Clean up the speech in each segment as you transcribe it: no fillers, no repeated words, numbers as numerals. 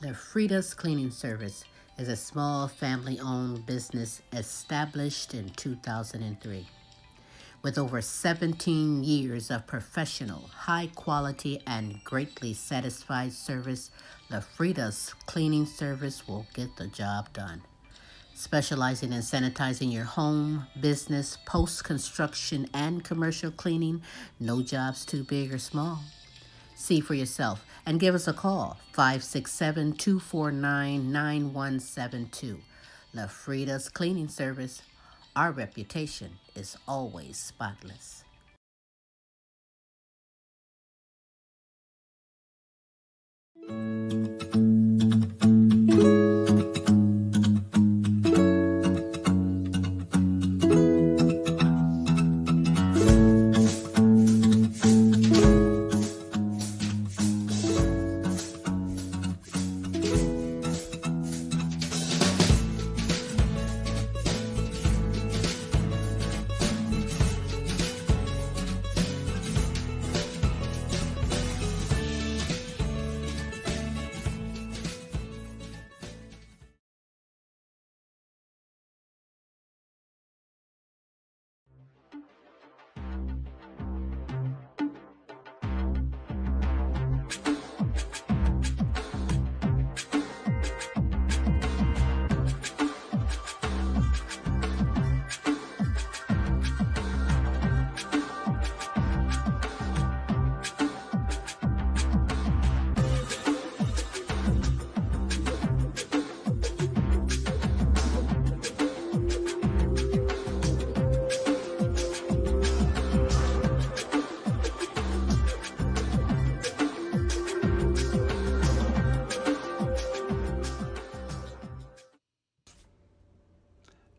Lafrida's Cleaning Service is a small family-owned business established in 2003. With over 17 years of professional, high-quality, and greatly satisfied service, Lafrida's Cleaning Service will get the job done. Specializing in sanitizing your home, business, post-construction, and commercial cleaning, no job's too big or small. See for yourself and give us a call, 567-249-9172. La Frida's Cleaning Service. Our reputation is always spotless.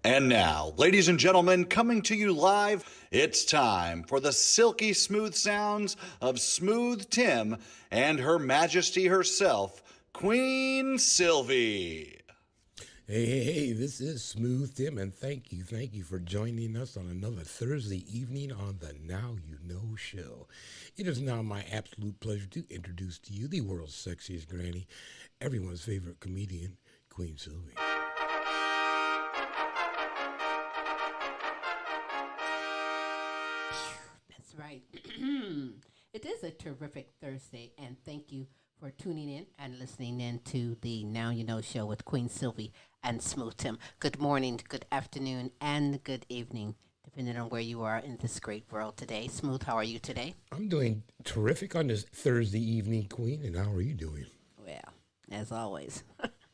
And now, ladies and gentlemen, coming to you live, it's time for the silky smooth sounds of Smooth Tim and Her Majesty herself, Queen Silvy. Hey, this is Smooth Tim, and thank you for joining us on another Thursday evening on the Now You Know show. It is now my absolute pleasure to introduce to you the world's sexiest granny, everyone's favorite comedian, Queen Silvy. That's right. It is a terrific Thursday, and thank you for tuning in and listening in to the Now You Know show with Queen Silvy and Smooth Tim. Good morning, good afternoon, and good evening, depending on where you are in this great world today. Smooth, how are you today? I'm doing terrific on this Thursday evening, Queen, and how are you doing? Well, as always,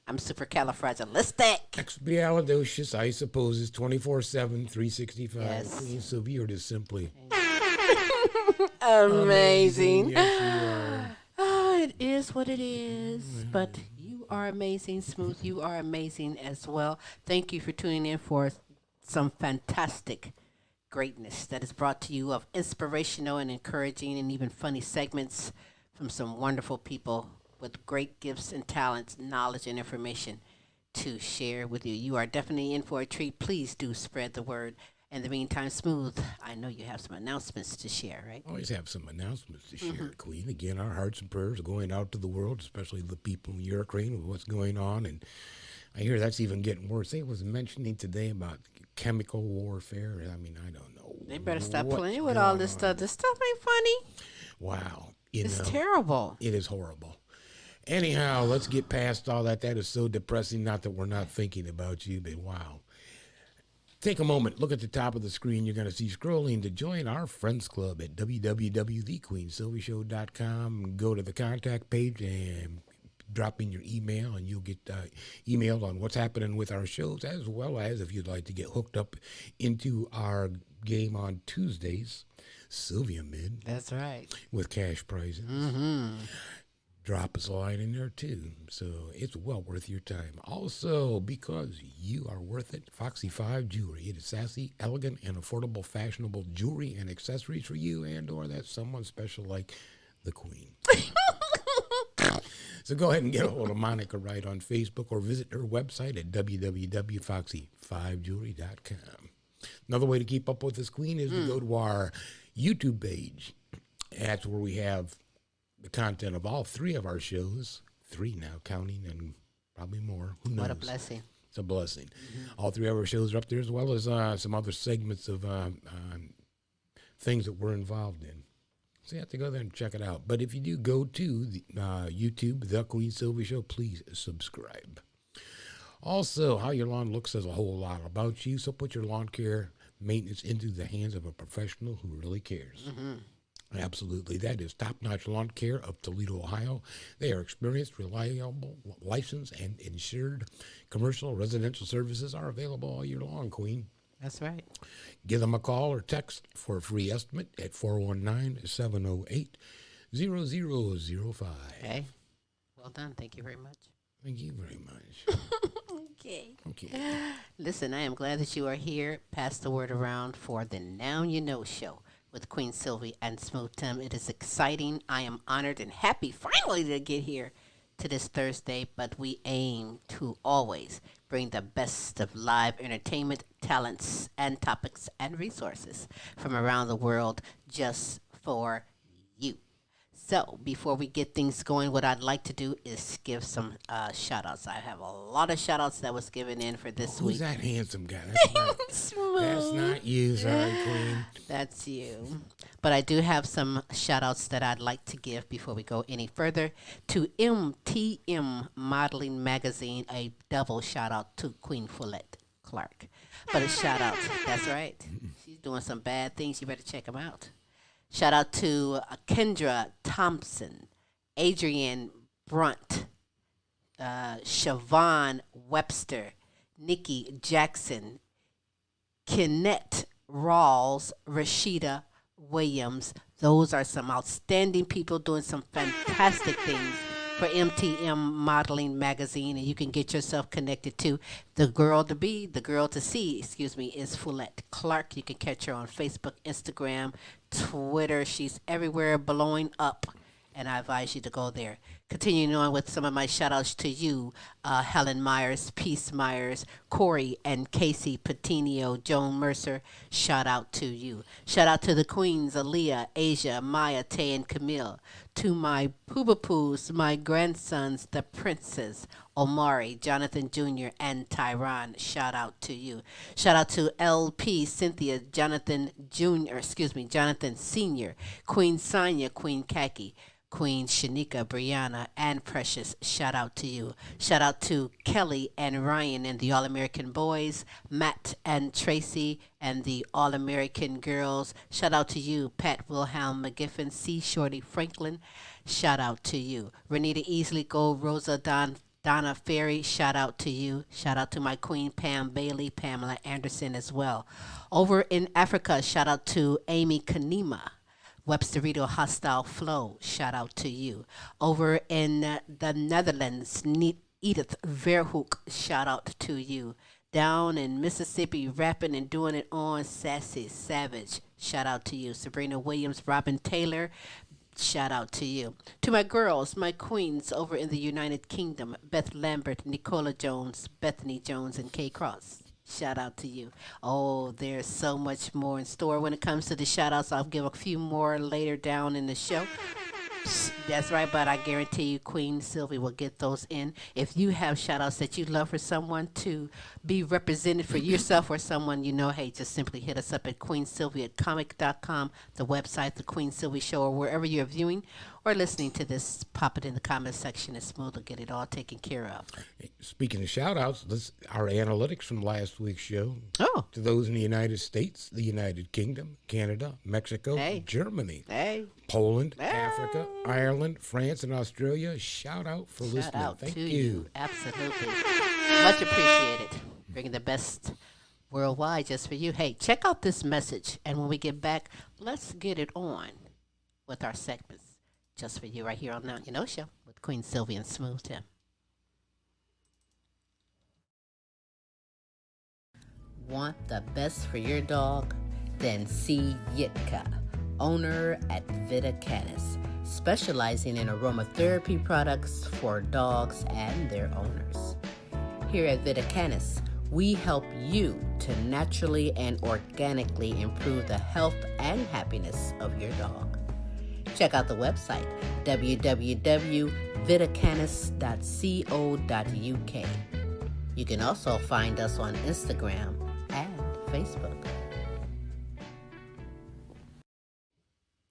I'm supercalifragilistic. Expialidocious, I suppose, is 24/7, 365. Yes. Queen Silvy, you're just simply Amazing. Yes, you are. Oh, it is what it is. But you are amazing, Smooth. You are amazing as well. Thank you for tuning in for some fantastic greatness that is brought to you of inspirational and encouraging and even funny segments from some wonderful people with great gifts and talents, knowledge and information to share with you. You are definitely in for a treat. Please do spread the word. In the meantime, Smooth, I know you have some announcements to share, right? Always have some announcements to share, Queen. Again, our hearts and prayers are going out to the world, especially the people in Ukraine with what's going on. And I hear that's even getting worse. They was mentioning today about chemical warfare. I mean, I don't know. They better stop what's playing with all this going stuff. on. This stuff ain't funny. Wow. It's terrible. It is horrible. Anyhow, let's get past all that. That is so depressing. Not that we're not thinking about you, but wow. Take a moment, look at the top of the screen. You're going to see scrolling to join our Friends Club at www.thequeensilvyshow.com. Go to the contact page and drop in your email, and you'll get emailed on what's happening with our shows, as well as if you'd like to get hooked up into our game on Tuesdays, Sylvia Mid. That's right. With cash prizes. Drop us a line in there too. So it's well worth your time. Also, because you are worth it, Foxy 5 Jewelry. It is sassy, elegant, and affordable fashionable jewelry and accessories for you and or that someone special like the Queen. So go ahead and get a hold of Monica Wright on Facebook or visit her website at www.foxy5jewelry.com. Another way to keep up with this Queen is to go to our YouTube page. That's where we have the content of all three of our shows, 3 now, counting, and probably more. Who knows? What a blessing. It's a blessing. All 3 of our shows are up there, as well as some other segments of things that we're involved in. So you have to go there and check it out. But if you do go to the, YouTube, The Queen Silvy Show, please subscribe. Also, how your lawn looks says a whole lot about you, so put your lawn care maintenance into the hands of a professional who really cares. Absolutely. That is Top-Notch Lawn Care of Toledo, Ohio. They are experienced, reliable, licensed, and insured. Commercial, residential services are available all year long, Queen. That's right. Give them a call or text for a free estimate at 419-708-0005. Okay. Well done. Thank you very much. Thank you very much. Okay. Okay. Listen, I am glad that you are here. Pass the word around for the Now You Know show with Queen Silvy and Smooth Tim. It is exciting. I am honored and happy finally to get here to this Thursday, but we aim to always bring the best of live entertainment, talents, and topics and resources from around the world just for you. So before we get things going, what I'd like to do is give some shout-outs. I have a lot of shout-outs that was given in for this week. Who's that handsome guy? That's not you, sorry, Queen. That's you. But I do have some shout-outs that I'd like to give before we go any further. To MTM Modeling Magazine, a double shout-out to Queen Follette Clark. But a shout-out, that's right. She's doing some bad things. You better check them out. Shout out to Kendra Thompson, Adrienne Brunt, Siobhan Webster, Nikki Jackson, Kennette Rawls, Rashida Williams. Those are some outstanding people doing some fantastic things for MTM Modeling Magazine, and you can get yourself connected to the girl to see, is Follette Clark. You can catch her on Facebook, Instagram, Twitter. She's everywhere blowing up, and I advise you to go there. Continuing on with some of my shout-outs to you, Helen Myers, Peace Myers, Corey and Casey Petenot, Joan Mercer, shout-out to you. Shout-out to the queens, Aaliyah, Asia, Maya, Tay, and Camille. To my poobapoos, my grandsons, the princes, Omari, Jonathan Jr., and Tyron, shout-out to you. Shout-out to LP, Cynthia, Jonathan Sr., Queen Sonia, Queen Khaki, Queen Shanika, Brianna, and Precious, shout out to you. Shout out to Kelly and Ryan and the All-American Boys, Matt and Tracy and the All-American Girls. Shout out to you, Pat Wilhelm McGiffin, C. Shorty Franklin, shout out to you. Renita Easley Gold, Rosa Donna Ferry, shout out to you. Shout out to my queen, Pam Bailey, Pamela Anderson as well. Over in Africa, shout out to Amy Kanima. Websterito Hostile Flow, shout out to you. Over in the Netherlands, Edith Verhoek, shout out to you. Down in Mississippi, rapping and doing it on Sassy Savage, shout out to you. Sabrina Williams, Robin Taylor, shout out to you. To my girls, my queens over in the United Kingdom, Beth Lambert, Nicola Jones, Bethany Jones, and Kay Cross. Shout out to you. Oh, there's so much more in store when it comes to the shout outs. I'll give a few more later down in the show. That's right, but I guarantee you Queen Silvy will get those in. If you have shout outs that you'd love for someone to be represented for yourself or someone you know, hey, just simply hit us up at queensylvy@comic.com, the website, the Queen Silvy Show, or wherever you're viewing or listening to this. Pop it in the comment section. It's smooth to get it all taken care of. Speaking of shout outs, our analytics from last week's show. Oh. To those in the United States, the United Kingdom, Canada, Mexico, Germany, Poland, Africa, Ireland, France, and Australia. Shout out for listening. Shout out Thank to you. Absolutely. Much appreciated. Bringing the best worldwide just for you. Hey, check out this message. And when we get back, let's get it on with our segments just for you right here on Now You Know Show with Queen Silvy and Smooth Tim. Want the best for your dog? Then see Yitka, owner at Vita Canis, specializing in aromatherapy products for dogs and their owners. Here at Vita Canis, we help you to naturally and organically improve the health and happiness of your dog. Check out the website, www.vitacanis.com. vitacanis.co.uk. You can also find us on Instagram and Facebook.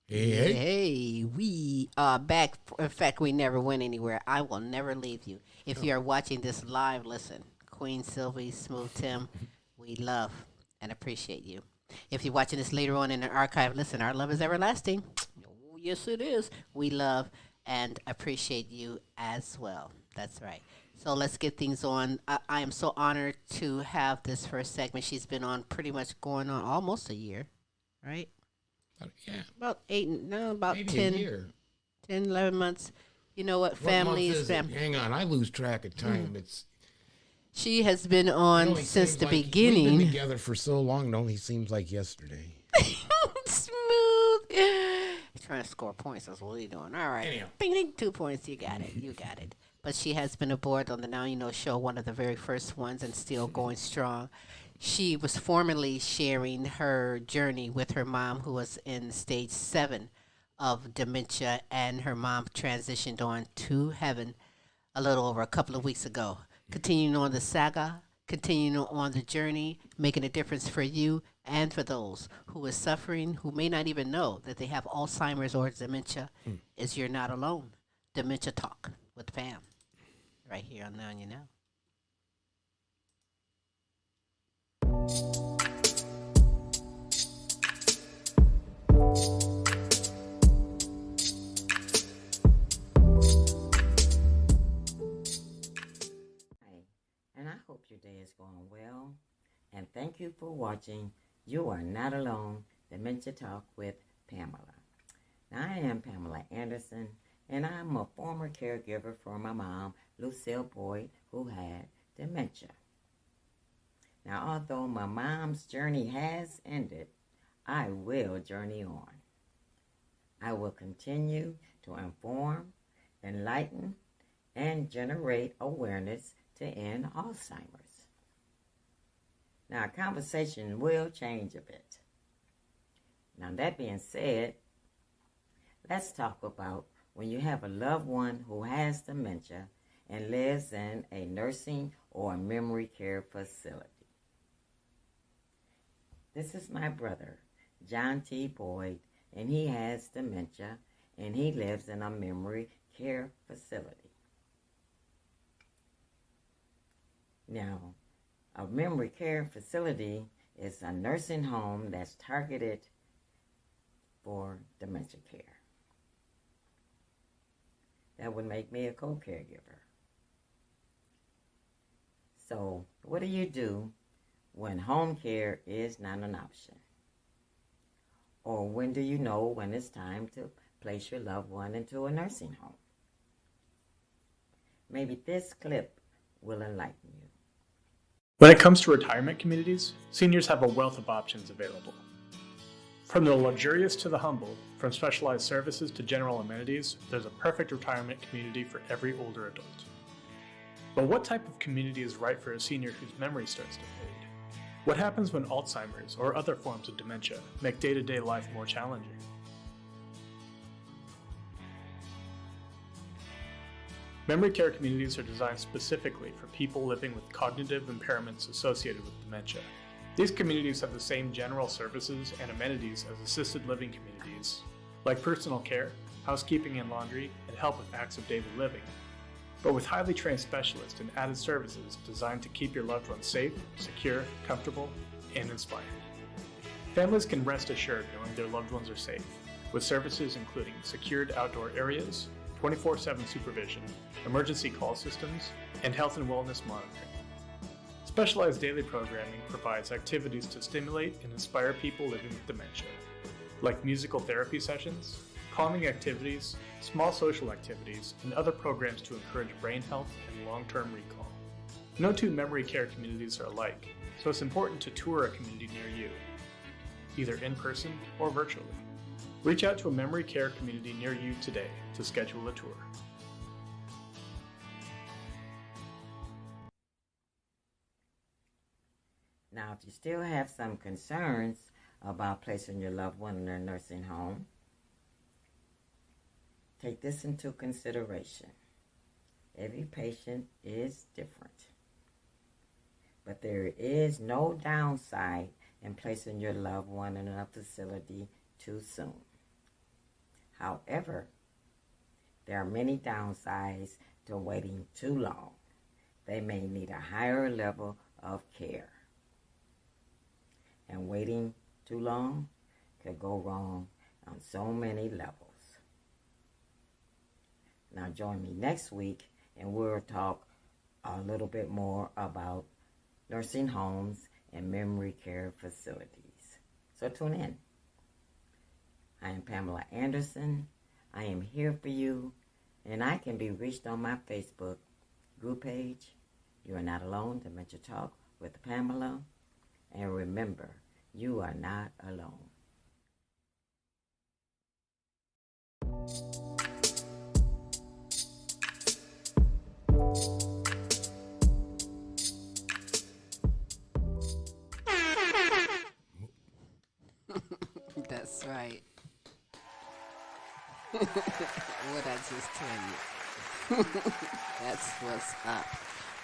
Hey. We are back. In fact, we never went anywhere. I will never leave you. If you are watching this live, listen. Queen Silvy, Smooth Tim, we love and appreciate you. If you're watching this later on in the archive, listen, our love is everlasting. Oh, yes, it is. We love and appreciate you as well. That's right. So let's get things on. I am so honored to have this first segment. She's been on pretty much going on almost a year, right? Yeah. About about Maybe 10, a year. 10, 11 months. You know what? What Family month is is it? family. Hang on, I lose track of time. She has been on It since seems the like We've beginning. been together for so long, it only seems like yesterday. Smooth. He's trying to score points. That's what he's doing. All right. Anyhow. Bing, ding, 2 points. You got it. You got it. But she has been aboard on the Now You Know show, one of the very first ones, and still going strong. She was formerly sharing her journey with her mom, who was in stage 7 of dementia, and her mom transitioned on to heaven a little over a couple of weeks ago. Continuing on the saga, continuing on the journey, making a difference for you and for those who is suffering, who may not even know that they have Alzheimer's or dementia, is You're Not Alone. Dementia Talk with Pam, right here on Now You Know. And I hope your day is going well. And thank you for watching You Are Not Alone, Dementia Talk with Pamela. Now, I am Pamela Anderson, and I'm a former caregiver for my mom, Lucille Boyd, who had dementia. Now, although my mom's journey has ended, I will journey on. I will continue to inform, enlighten, and generate awareness to end Alzheimer's. Now, our conversation will change a bit. Now, that being said, let's talk about when you have a loved one who has dementia and lives in a nursing or a memory care facility. This is my brother, John T. Boyd, and he has dementia, and he lives in a memory care facility. Now, a memory care facility is a nursing home that's targeted for dementia care. That would make me a co-caregiver. So, what do you do when home care is not an option? Or when do you know when it's time to place your loved one into a nursing home? Maybe this clip will enlighten you. When it comes to retirement communities, seniors have a wealth of options available. From the luxurious to the humble, from specialized services to general amenities, there's a perfect retirement community for every older adult. But what type of community is right for a senior whose memory starts to fade? What happens when Alzheimer's or other forms of dementia make day-to-day life more challenging? Memory care communities are designed specifically for people living with cognitive impairments associated with dementia. These communities have the same general services and amenities as assisted living communities, like personal care, housekeeping and laundry, and help with acts of daily living, but with highly trained specialists and added services designed to keep your loved ones safe, secure, comfortable, and inspired. Families can rest assured knowing their loved ones are safe, with services including secured outdoor areas, 24/7 supervision, emergency call systems, and health and wellness monitoring. Specialized daily programming provides activities to stimulate and inspire people living with dementia, like musical therapy sessions, calming activities, small social activities, and other programs to encourage brain health and long-term recall. No two memory care communities are alike, so it's important to tour a community near you, either in person or virtually. Reach out to a memory care community near you today to schedule a tour. Now, if you still have some concerns about placing your loved one in a nursing home, take this into consideration. Every patient is different. But there is no downside in placing your loved one in a facility too soon. However, there are many downsides to waiting too long. They may need a higher level of care. And waiting too long could go wrong on so many levels. Now join me next week and we'll talk a little bit more about nursing homes and memory care facilities. So tune in. I am Pamela Anderson. I am here for you, and I can be reached on my Facebook group page. You are not alone. Dementia Talk with Pamela. And remember, you are not alone. That's right. What I just tell you. That's what's up.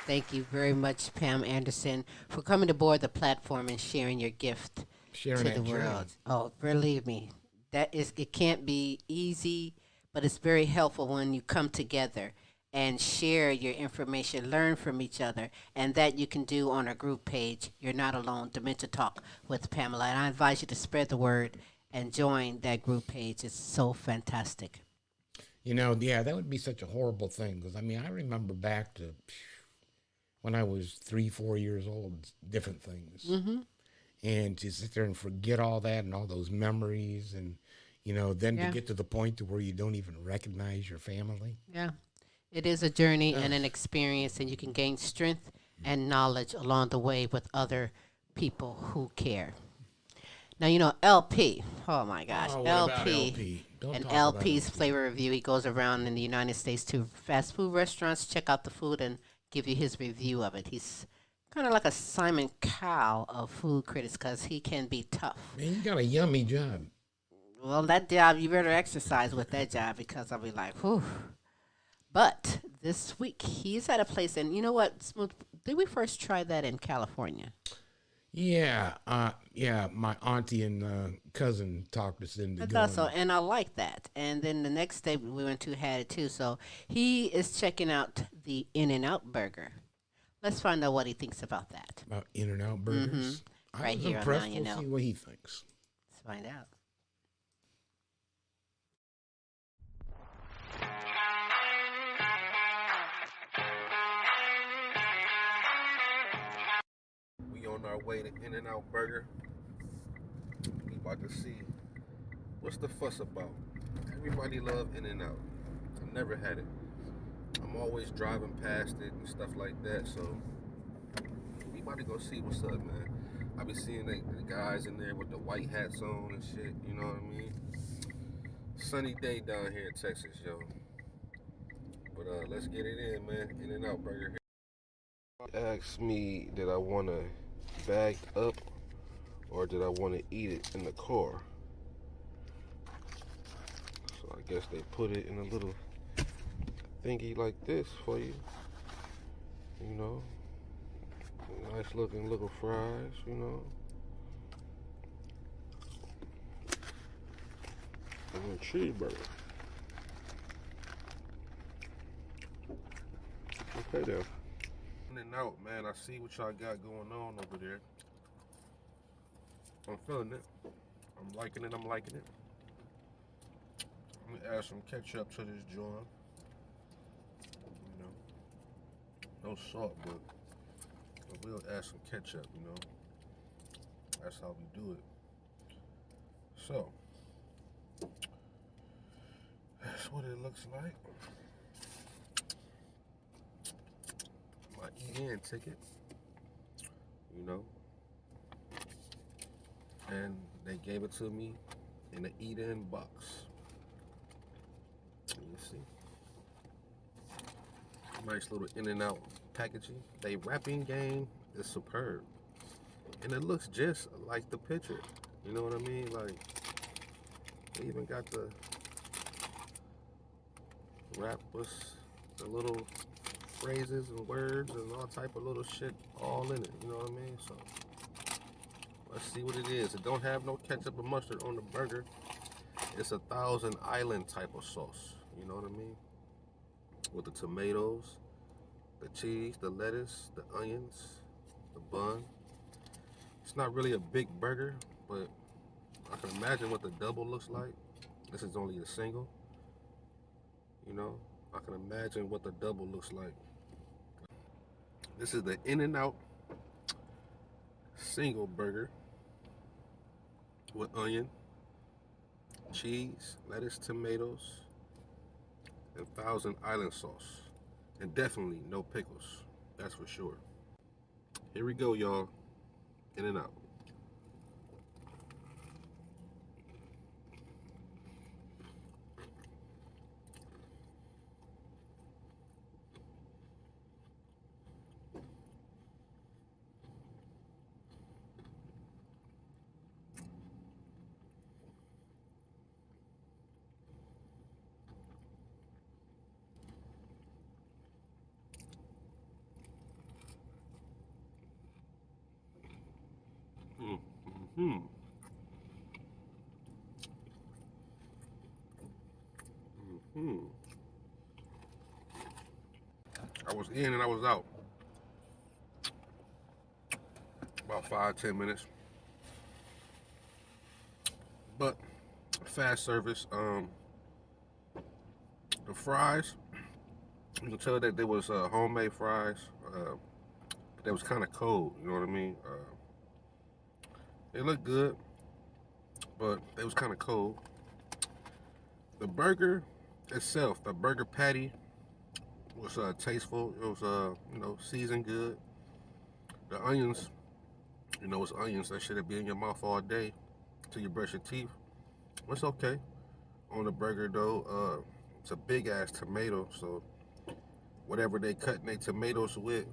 Thank you very much, Pam Anderson, for coming aboard the platform and sharing your gift Sharing to that the journey. world. Oh, believe me, it can't be easy, but it's very helpful when you come together and share your information, learn from each other, and that you can do on our group page. You're not alone, Dementia Talk with Pamela, and I advise you to spread the word and join that group page. It's so fantastic. You know, yeah, that would be such a horrible thing because I mean, I remember back to when I was 3, 4 years old, different things, and to sit there and forget all that and all those memories, and you know, then to Yeah. get to the point to where you don't even recognize your family. Yeah. It is a journey and an experience, and you can gain strength and knowledge along the way with other people who care. Now, you know, LP. Oh, my gosh. Oh, what about LP. LP? Don't And talk about LP's LP. Flavor Review. He goes around in the United States to fast food restaurants, check out the food, and give you his review of it. He's kind of like a Simon Cowell of food critics because he can be tough. Man, you got a yummy job. Well, that job, you better exercise with that job because I'll be like, whew. But this week, he's at a place, and you know what, Smooth? Did we first try that in California? Yeah, yeah. My auntie and cousin talked us into I going. thought so, and I like that. And then the next day we went to had it too. So he is checking out the In-N-Out Burger. Let's find out what he thinks about that. About In-N-Out burgers. I Right was here on impressed. Now You We'll Know. see what he thinks. Let's find out. We on our way to In-N-Out Burger. We about to see what's the fuss about. Everybody love In-N-Out. I've never had it. I'm always driving past it and stuff like that. So we about to go see what's up, man. I be seeing the guys in there with the white hats on and shit. You know what I mean? Sunny day down here in Texas, yo. But let's get it in, man. In-N-Out Burger. Asked me did I want to bag up or did I want to eat it in the car. So I guess they put it in a little thingy like this for you. You know, nice looking little fries, you know. And a cheeseburger. Okay then. In-N-Out, man, I see what y'all got going on over there. I'm feeling it. I'm liking it. I'm liking it. I'm gonna add some ketchup to this joint. You know, no salt, but I will add some ketchup. You know, that's how we do it. So that's what it looks like. My eat-in ticket, you know, and they gave it to me in an eat-in box. You see, nice little In-N-Out packaging. They wrapping game is superb, and it looks just like the picture. You know what I mean? Like they even got the wrap was the little phrases and words and all type of little shit all in it. You know what I mean? So let's see what it is. It don't have no ketchup or mustard on the burger. It's a Thousand Island type of sauce. You know what I mean? With the tomatoes, the cheese, the lettuce, the onions, the bun. It's not really a big burger, but I can imagine what the double looks like. This is only a single. You know, I can imagine what the double looks like. This is the In-N-Out single burger with onion, cheese, lettuce, tomatoes, and Thousand Island sauce. And definitely no pickles. That's for sure. Here we go, y'all. In-N-Out. I was in and I was out. About 5-10 minutes. But fast service. The fries, you can tell that there was homemade fries. But they was kind of cold, you know what I mean? They looked good, but they was kind of cold. The burger itself, the burger patty, was tasteful. It was, you know, seasoned good. The onions, you know, it's onions that should be in your mouth all day till you brush your teeth. It's okay. On the burger though, it's a big ass tomato, so whatever they cutting their tomatoes with,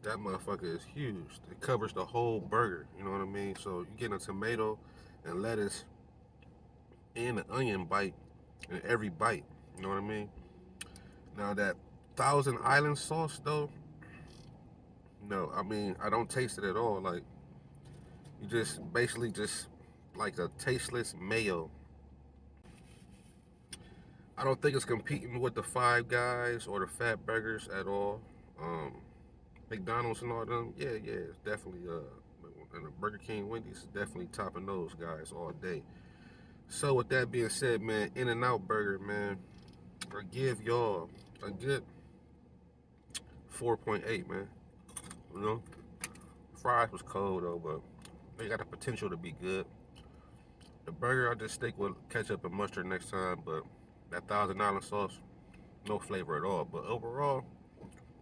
that motherfucker is huge. It covers the whole burger, you know what I mean? So you get a tomato and lettuce and an onion bite in every bite, you know what I mean? Now that Thousand Island sauce though, no, I mean, I don't taste it at all. Like, you just basically just like a tasteless mayo. I don't think it's competing with the Five Guys or the Fat Burgers at all. McDonald's and all them, yeah, it's definitely, and the Burger King, Wendy's is definitely topping those guys all day. So with that being said, man, In-N-Out Burger, man, I give y'all a good 4.8, man. You know, fries was cold though, but they got the potential to be good. The burger, I just stick with ketchup and mustard next time, but that Thousand Island sauce, no flavor at all. But overall,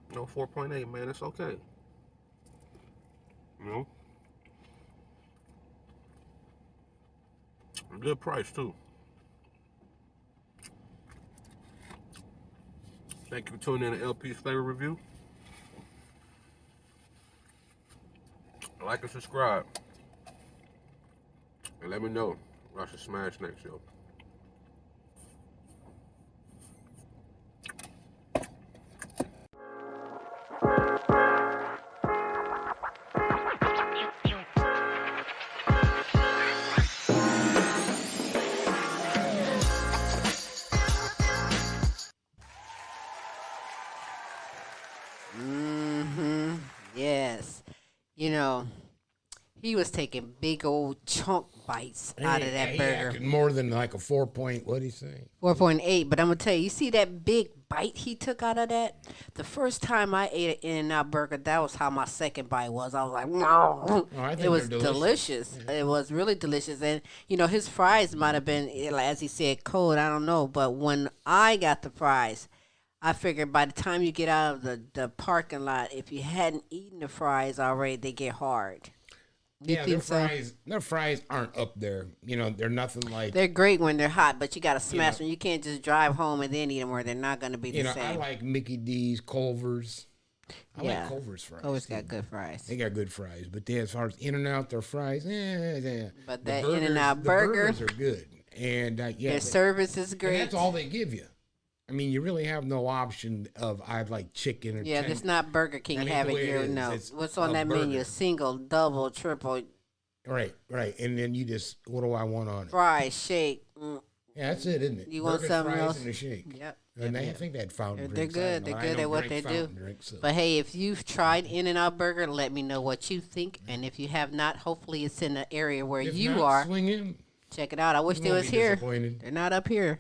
you know, 4.8, man, it's okay. You know, a good price too. Thank you for tuning in to LPs Flavor Review. Like and subscribe. And let me know what I should smash next, yo. Yes. You know, he was taking big old chunk bites out of that burger. More than like a 4 point, what'd he say? 4.8. But I'm going to tell you, you see that big bite he took out of that? The first time I ate an In-N-Out burger, that was how my second bite was. I was like, no. Oh, I think it was they're delicious. Yeah. It was really delicious. And, you know, his fries might have been, as he said, cold. I don't know. But when I got the fries, I figured by the time you get out of the parking lot, if you hadn't eaten the fries already, they get hard. Yeah, their fries aren't up there. You know, they're nothing like. They're great when they're hot, but you got to smash them. You can't just drive home and then eat them, or they're not going to be the same. I like Mickey D's, Culver's. I like Culver's fries. Culver's got good fries. They got good fries, but then as far as In-N-Out, their fries, But that In-N-Out burger, the burgers are good, and their service is great. And that's all they give you. I mean, you really have no option of I'd like chicken or Yeah, ten. it's not Burger King That ain't have the it way it here. is. No, It's what's on a that menu? burger. Single, double, triple, Right, right. And then you just, what do I want on it? fry, shake. Yeah, that's it, isn't it? You want Burgers, something fries, else? and a shake. Yep. And Yep, I yep. think that fountain They're drinks. good. They're good at what they do. Drinks, so. But hey, if you've tried In-N-Out Burger, let me know what you think. And if you have not, hopefully it's in the area where If you not, are. swing in. Check it out. I wish You they won't was be here. disappointed. They're not up here.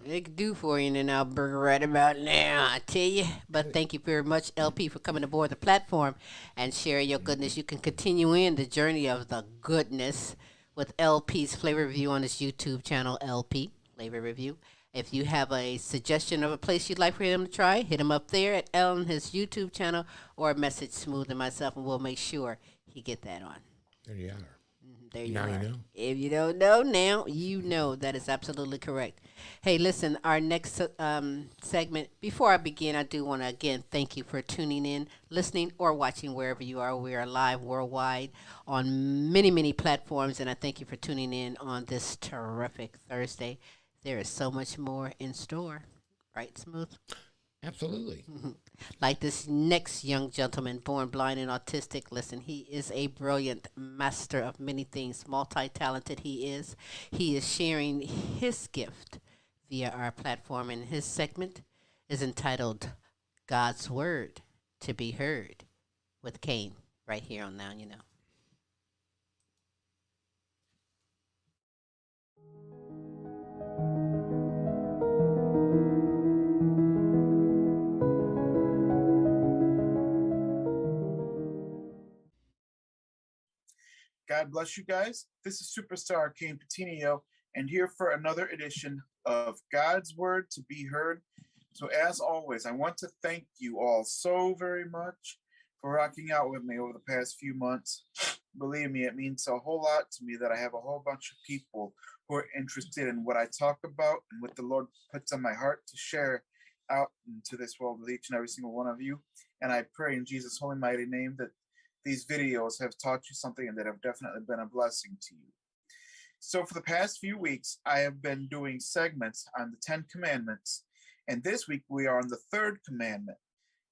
They could do for you In-N-Out Burger right about now, I tell you. But thank you very much, LP, for coming aboard the platform and sharing your goodness. You can continue in the journey of the goodness with LP's Flavor Review on his YouTube channel, LP Flavor Review. If you have a suggestion of a place you'd like for him to try, hit him up there at on his YouTube channel or message Smooth and myself, and we'll make sure he get that on. There you are. There you Now are. you know. If you don't know now, you know. That is absolutely correct. Hey, listen, our next segment, before I begin, I do want to again thank you for tuning in, listening, or watching wherever you are. We are live worldwide on many, many platforms, and I thank you for tuning in on this terrific Thursday. There is so much more in store. Right, Smooth? Absolutely. Like this next young gentleman, born blind and autistic. Listen, he is a brilliant master of many things, multi-talented he is. He is sharing his gift via our platform, and his segment is entitled God's Word to be Heard with Kayne, right here on Now You Know. God bless you guys. This is Superstar Kayne Petenot, and here for another edition of God's Word to be Heard. So, as always, I want to thank you all so very much for rocking out with me over the past few months. Believe me, it means a whole lot to me that I have a whole bunch of people who are interested in what I talk about and what the Lord puts on my heart to share out into this world with each and every single one of you. And I pray in Jesus' holy mighty name that these videos have taught you something and that have definitely been a blessing to you. So for the past few weeks, I have been doing segments on the 10 Commandments. And this week we are on the third commandment.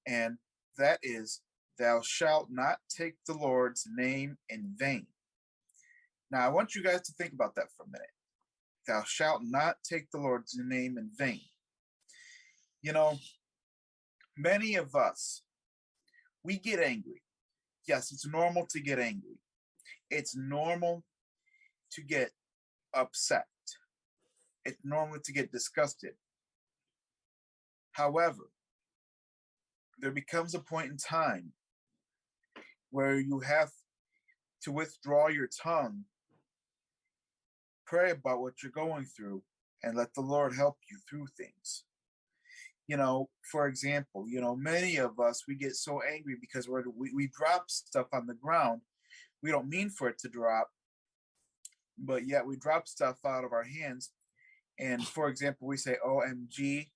And that is, thou shalt not take the Lord's name in vain. Now, I want you guys to think about that for a minute. Thou shalt not take the Lord's name in vain. You know, many of us, we get angry. Yes, it's normal to get angry. It's normal to get upset. It's normal to get disgusted. However, there becomes a point in time where you have to withdraw your tongue, pray about what you're going through, and let the Lord help you through things. You know, for example, many of us, we get so angry because we drop stuff on the ground. We don't mean for it to drop, but yet we drop stuff out of our hands. And for example, we say, OMG,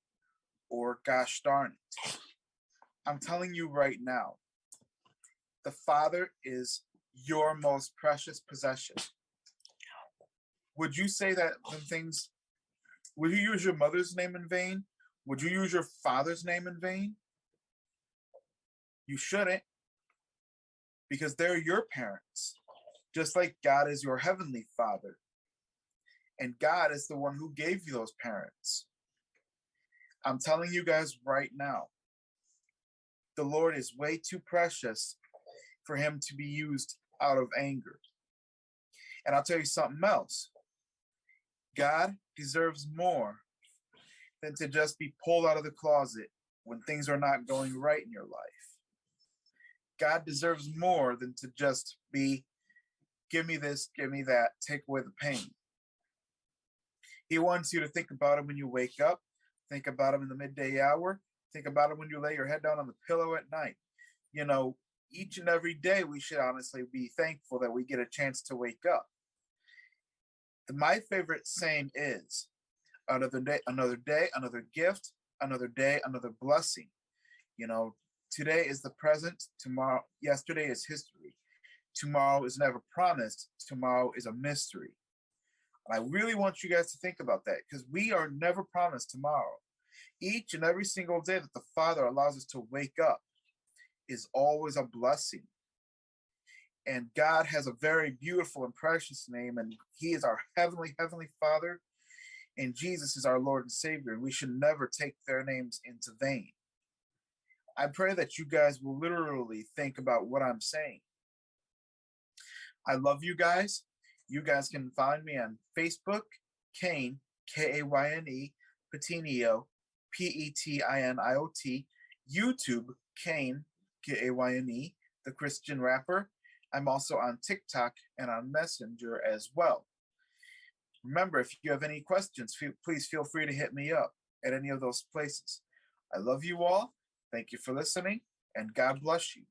or gosh darn it. I'm telling you right now, the Father is your most precious possession. Would you say that things, would you use your mother's name in vain? Would you use your father's name in vain? You shouldn't, because they're your parents, just like God is your heavenly Father. And God is the one who gave you those parents. I'm telling you guys right now, the Lord is way too precious for him to be used out of anger. And I'll tell you something else. God deserves more than to just be pulled out of the closet when things are not going right in your life. God deserves more than to just be, give me this, give me that, take away the pain. He wants you to think about him when you wake up, think about him in the midday hour, think about him when you lay your head down on the pillow at night. Each and every day we should honestly be thankful that we get a chance to wake up. My favorite saying is, another day, another gift, another day, another blessing. Today is the present, yesterday is history. Tomorrow is never promised, tomorrow is a mystery. And I really want you guys to think about that, because we are never promised tomorrow. Each and every single day that the Father allows us to wake up is always a blessing. And God has a very beautiful and precious name, and He is our heavenly Father, and Jesus is our Lord and Savior, and we should never take their names into vain. I pray that you guys will literally think about what I'm saying. I love you guys. You guys can find me on Facebook, Kayne, Kayne, Petenot, Petiniot, YouTube, Kayne, Kayne, the Christian rapper. I'm also on TikTok and on Messenger as well. Remember, if you have any questions, please feel free to hit me up at any of those places. I love you all. Thank you for listening, and God bless you.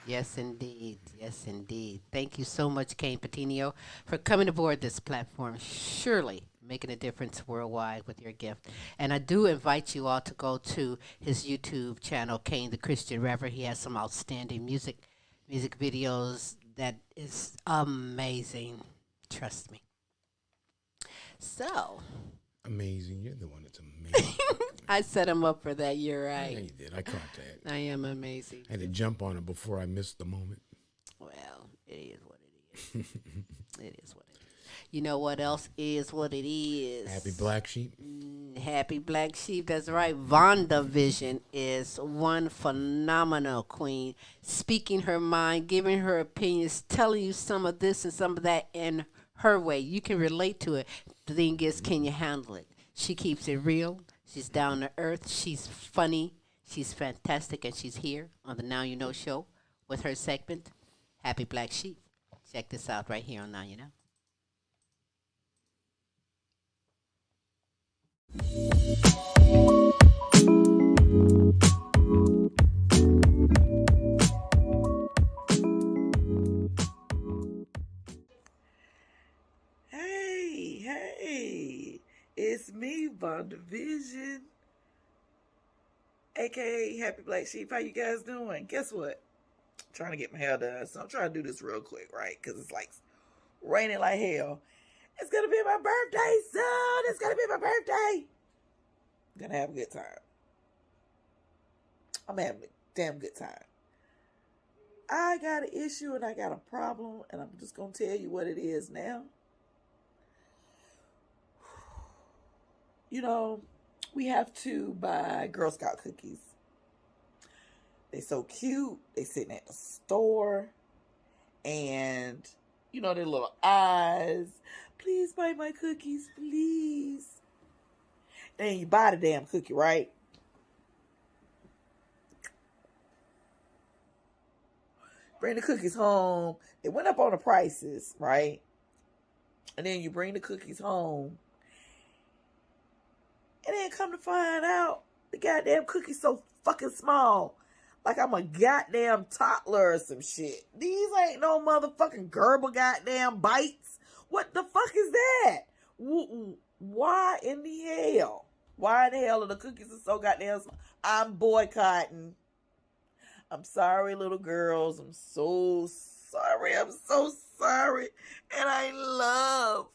Yes, indeed. Yes, indeed. Thank you so much, Kayne Petenot, for coming aboard this platform. Surely making a difference worldwide with your gift. And I do invite you all to go to his YouTube channel, Kayne the Christian Rapper. He has some outstanding music videos that is amazing. Trust me. So. Amazing. You're the one that's amazing. I set him up for that. You're right. Yeah, you did. I caught that. I am amazing. I had to jump on it before I missed the moment. Well, it is what it is. It is what it is. You know what else is what it is? Happy Black Sheep. Happy Black Sheep. That's right. Vonda Vision is one phenomenal queen, speaking her mind, giving her opinions, telling you some of this and some of that in her way. You can relate to it. The thing is, can you handle it? She keeps it real. She's down to earth. She's funny. She's fantastic. And she's here on the Now You Know show with her segment, Happy Black Sheep. Check this out right here on Now You Know. Hey, it's me, Vonda Vision, aka Happy Black Sheep. How you guys doing? Guess what? I'm trying to get my hair done, so I'm trying to do this real quick, right? Because it's like raining like hell. It's gonna be my birthday soon. It's gonna be my birthday. I'm gonna have a good time. I'm having a damn good time. I got an issue and I got a problem, and I'm just gonna tell you what it is now. You know, we have to buy Girl Scout cookies. They so cute. They sitting at the store. And, you know, their little eyes. Please buy my cookies, please. And you buy the damn cookie, right? Bring the cookies home. They went up on the prices, right? And then you bring the cookies home. And then come to find out, the goddamn cookie's so fucking small. Like I'm a goddamn toddler or some shit. These ain't no motherfucking Gerber goddamn bites. What the fuck is that? Why in the hell? Why in the hell are the cookies so goddamn small? I'm boycotting. I'm sorry, little girls. I'm so sorry. I'm so sorry. And I love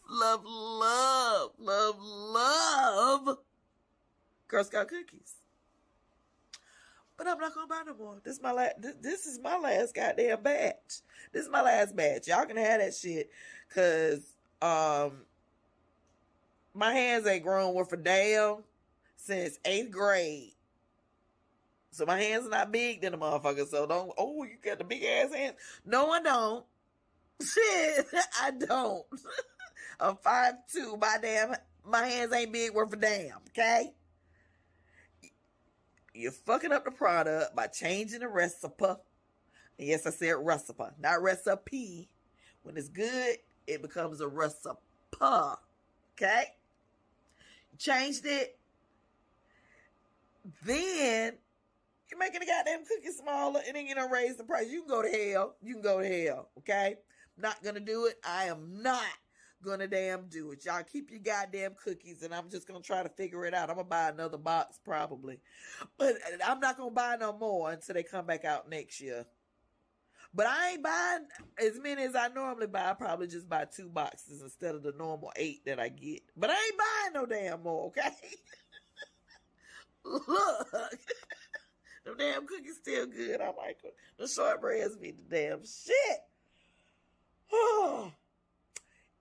Girl Scout cookies. But I'm not gonna buy no more. This is my last goddamn batch. This is my last batch. Y'all can have that shit. Cause my hands ain't grown worth a damn since 8th grade. So my hands are not big than a motherfucker. So you got the big ass hands. No, I don't. Shit, I don't. I'm 5'2". My hands ain't big worth a damn, okay? You're fucking up the product by changing the recipe. Yes, I said recipe, not recipe. When it's good, it becomes a recipe. Okay? You changed it. Then you're making the goddamn cookie smaller, and then you don't raise the price. You can go to hell. Okay? I'm not gonna do it. I am not gonna damn do it. Y'all keep your goddamn cookies, and I'm just gonna try to figure it out. I'm gonna buy another box probably, but I'm not gonna buy no more until they come back out next year. But I ain't buying as many as I normally buy. I probably just buy 2 boxes instead of the normal 8 that I get. But I ain't buying no damn more, okay? Look, them damn cookies still good. I like them. The shortbreads be the damn shit.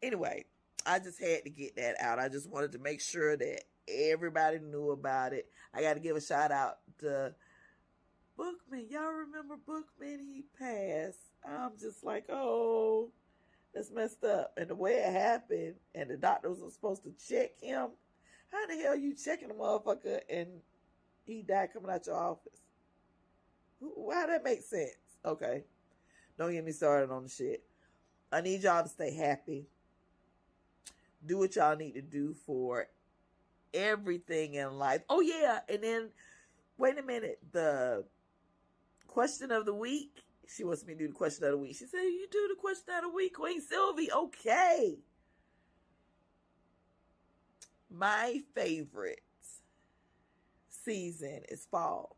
Anyway, I just had to get that out. I just wanted to make sure that everybody knew about it. I got to give a shout out to Bookman. Y'all remember Bookman? He passed. I'm just like, oh, that's messed up. And the way it happened, and the doctors were supposed to check him. How the hell you checking a motherfucker and he died coming out your office? How that make sense? Okay. Don't get me started on the shit. I need y'all to stay happy. Do what y'all need to do for everything in life. Oh, yeah. And then, wait a minute. The question of the week. She wants me to do the question of the week. She said, you do the question of the week, Queen Silvy. Okay. My favorite season is fall.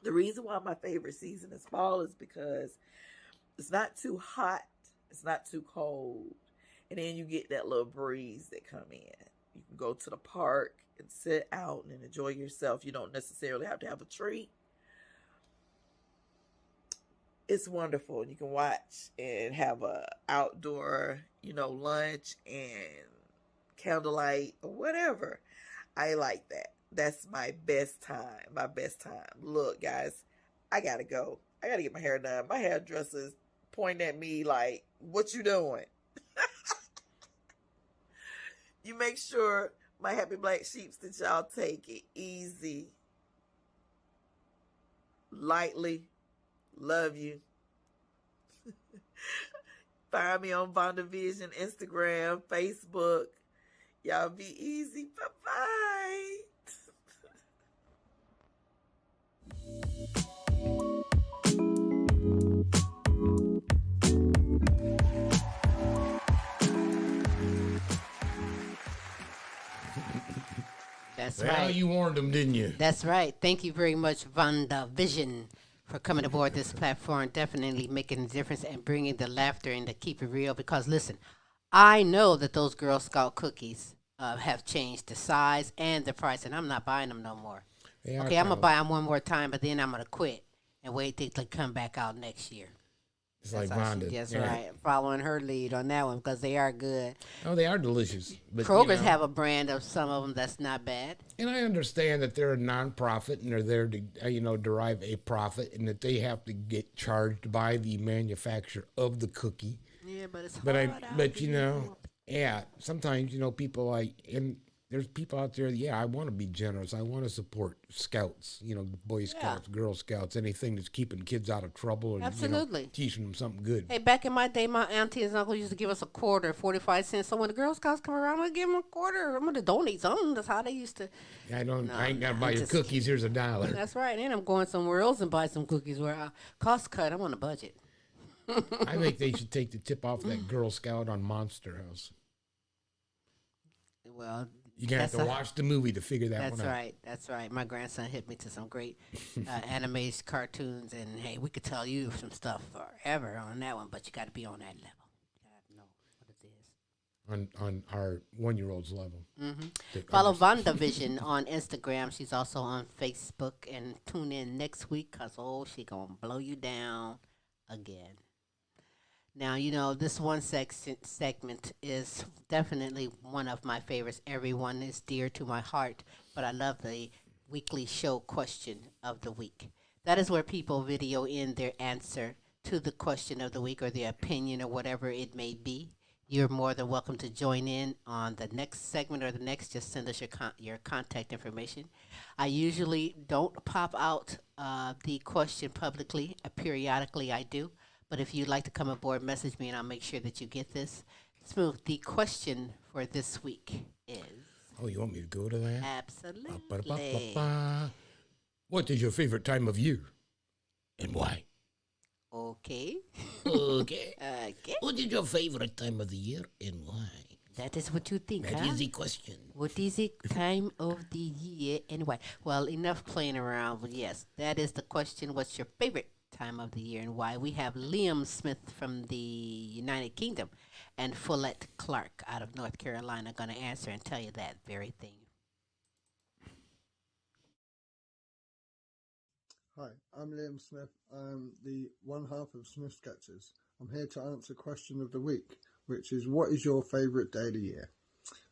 The reason why my favorite season is fall is because it's not too hot. It's not too cold. And then you get that little breeze that come in. You can go to the park and sit out and enjoy yourself. You don't necessarily have to have a tree. It's wonderful. You can watch and have a outdoor, lunch and candlelight or whatever. I like that. That's my best time. My best time. Look, guys, I gotta go. I gotta get my hair done. My hairdresser's pointing at me like, what you doing? You make sure, my happy black sheeps, that y'all take it easy, lightly. Love you. Find me on Vonda Vision, Instagram, Facebook. Y'all be easy. Bye-bye. That's Well, right. you warned them, didn't you? That's right. Thank you very much, Vonda Vision, for coming aboard this platform, definitely making a difference and bringing the laughter and to keep it real. Because listen, I know that those Girl Scout cookies have changed the size and the price, and I'm not buying them no more. They are Okay, I'm gonna kinda- buy them one more time, but then I'm gonna quit and wait till they come back out next year. It's like That's how Vonda. That's Yeah. right. Following her lead on that one because they are good. Oh, they are delicious. But, Kroger's have a brand of some of them that's not bad. And I understand that they're a nonprofit and they're there to, derive a profit, and that they have to get charged by the manufacturer of the cookie. Yeah, but it's But hard out there. sometimes people and there's people out there. Yeah, I want to be generous. I want to support Scouts. Boy Scouts, Girl Scouts, anything that's keeping kids out of trouble and Absolutely. teaching them something good. Hey, back in my day, my auntie and uncle used to give us a quarter, 45 cents. So when the Girl Scouts come around, I'm going to give them a quarter. I'm going to donate something. That's how they used to. I ain't got to I'm buy your just cookies. Here's $1. That's right. And I'm going somewhere else and buy some cookies where I cost cut. I'm on a budget. I think they should take the tip off that Girl Scout on Monster House. Well, You're going to have to watch the movie to figure that That's one out. right. That's right. My grandson hit me to some great anime cartoons, and hey, we could tell you some stuff forever on that one, but you got to be on that level. You got to know what it is. On our 1-year-old's level. To Follow understand. Vonda Vision on Instagram. She's also on Facebook, and tune in next week because she gonna blow you down again. Now, this one segment is definitely one of my favorites. Everyone is dear to my heart, but I love the weekly show question of the week. That is where people video in their answer to the question of the week or their opinion or whatever it may be. You're more than welcome to join in on the next segment or the next. Just send us your contact information. I usually don't pop out the question publicly. Periodically, I do. But if you'd like to come aboard, message me, and I'll make sure that you get this. Smooth, the question for this week is... Oh, you want me to go to that? Absolutely. Ba-ba-ba-ba-ba. What is your favorite time of year? And why? Okay. Okay. Okay. What is your favorite time of the year and why? That is what you think, That huh? is the question. What is it time of the year and why? Well, enough playing around, but yes, that is the question. What's your favorite time of the year and why? We have Liam Smith from the United Kingdom and Follette Clark out of North Carolina going to answer and tell you that very thing. Hi, I'm Liam Smith. I'm the one half of Smith Sketches. I'm here to answer question of the week, which is what is your favourite day of the year?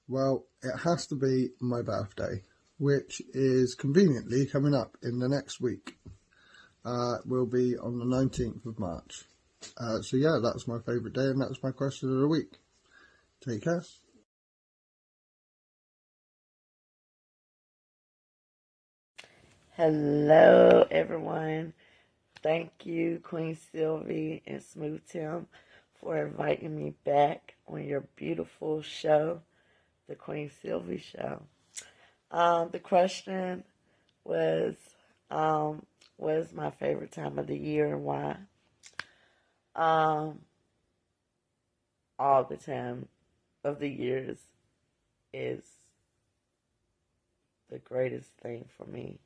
Well, it has to be my birthday, which is conveniently coming up in the next week. Will be on the 19th of March. So yeah, that's my favourite day and that's my question of the week. Take care. Hello, everyone. Thank you, Queen Silvy and Smooth Tim, for inviting me back on your beautiful show, the Queen Silvy Show. The question was, what is my favorite time of the year and why? All the time of the years is the greatest thing for me.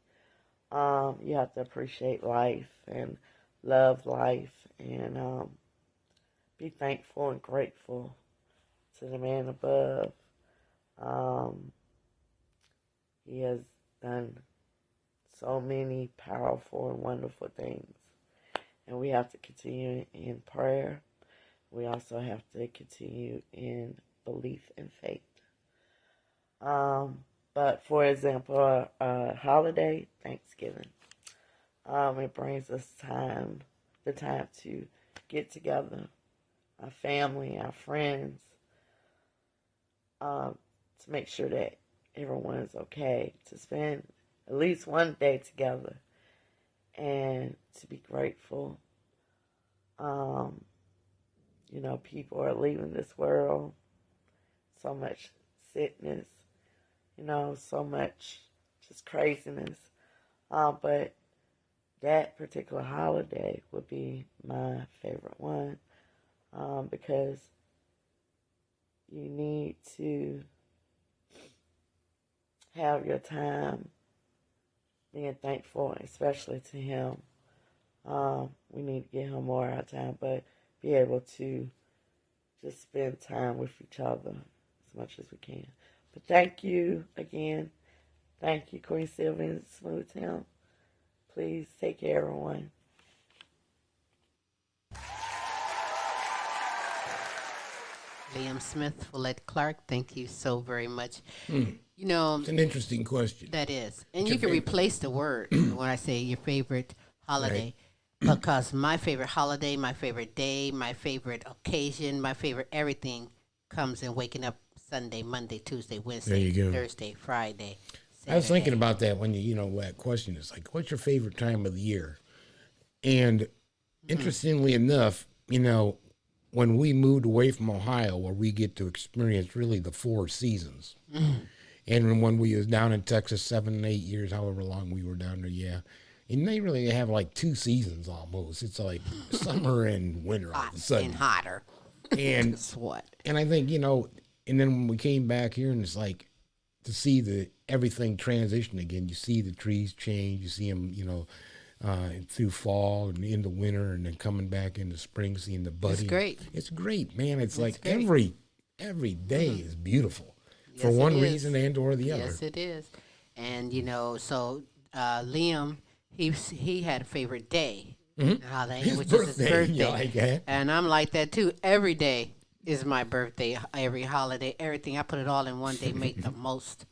You have to appreciate life and love life and be thankful and grateful to the man above. He has done so many powerful and wonderful things. And we have to continue in prayer. We also have to continue in belief and faith. But for example, a holiday, Thanksgiving, it brings us the time to get together, our family, our friends, to make sure that everyone is okay, to spend at least one day together and to be grateful. People are leaving this world, so much sickness, so much just craziness. But that particular holiday would be my favorite one because you need to have your time being thankful, especially to him. We need to give him more of our time, but be able to just spend time with each other as much as we can. But thank you again. Thank you, Queen Silvy and Smooth Tim. Please take care, everyone. Liam Smith, Follette Clark, thank you so very much. It's an interesting question. That is. And What's you your can favorite? replace the word when I say your favorite holiday. Because my favorite holiday, my favorite day, my favorite occasion, my favorite everything comes in waking up Sunday, Monday, Tuesday, Wednesday, you go. Thursday, Friday, Saturday. I was thinking about that when that question is like, what's your favorite time of the year? And interestingly enough, when we moved away from Ohio, where we get to experience really the 4 seasons. And when we was down in Texas 7, 8 years, however long we were down there, and they really have like 2 seasons almost. It's like summer and winter all of a sudden. And hotter. And Guess what? And I think, and then when we came back here and it's like to see everything transition again, you see the trees change, you see them, through fall and into winter and then coming back into spring, seeing the budding. It's great. It's great, man. It's like great. every day is beautiful for Yes, one it is. reason and or the other. Yes, it is. And, so Liam, he had a favorite day. Holiday, His which birthday, is his birthday. you like that? And I'm like that too. Every day is my birthday. Every holiday, everything. I put it all in one day. Make the most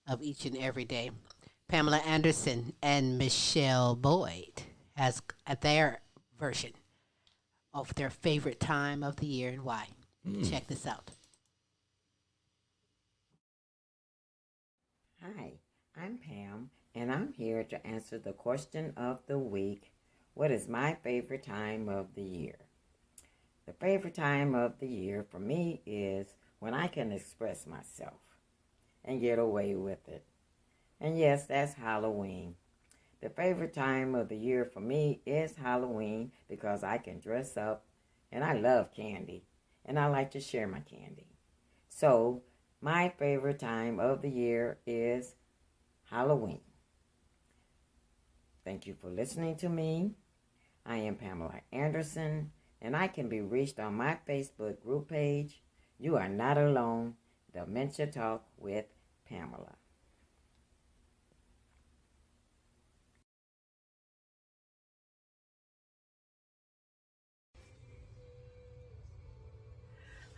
of each and every day. Pamela Anderson and Michelle Boyd has their version of their favorite time of the year and why. Check this out. Hi, I'm Pam, and I'm here to answer the question of the week. What is my favorite time of the year? The favorite time of the year for me is when I can express myself and get away with it. And yes, that's Halloween. The favorite time of the year for me is Halloween because I can dress up and I love candy and I like to share my candy. So my favorite time of the year is Halloween. Thank you for listening to me. I am Pamela Anderson, and I can be reached on my Facebook group page, You Are Not Alone, Dementia Talk with Pamela.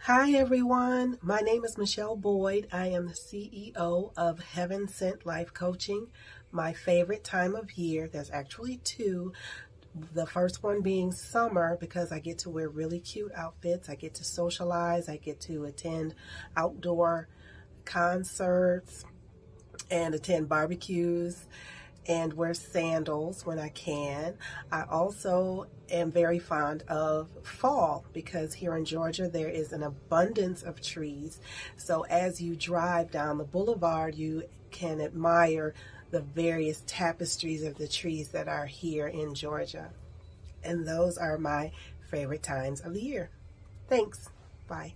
Hi everyone, my name is Michelle Boyd. I am the CEO of Heaven Sent Life Coaching. My favorite time of year, there's actually two. The first one being summer because I get to wear really cute outfits. I get to socialize. I get to attend outdoor concerts and attend barbecues and wear sandals when I can. I also am very fond of fall because here in Georgia there is an abundance of trees. So as you drive down the boulevard, you can admire the various tapestries of the trees that are here in Georgia. And those are my favorite times of the year. Thanks. Bye.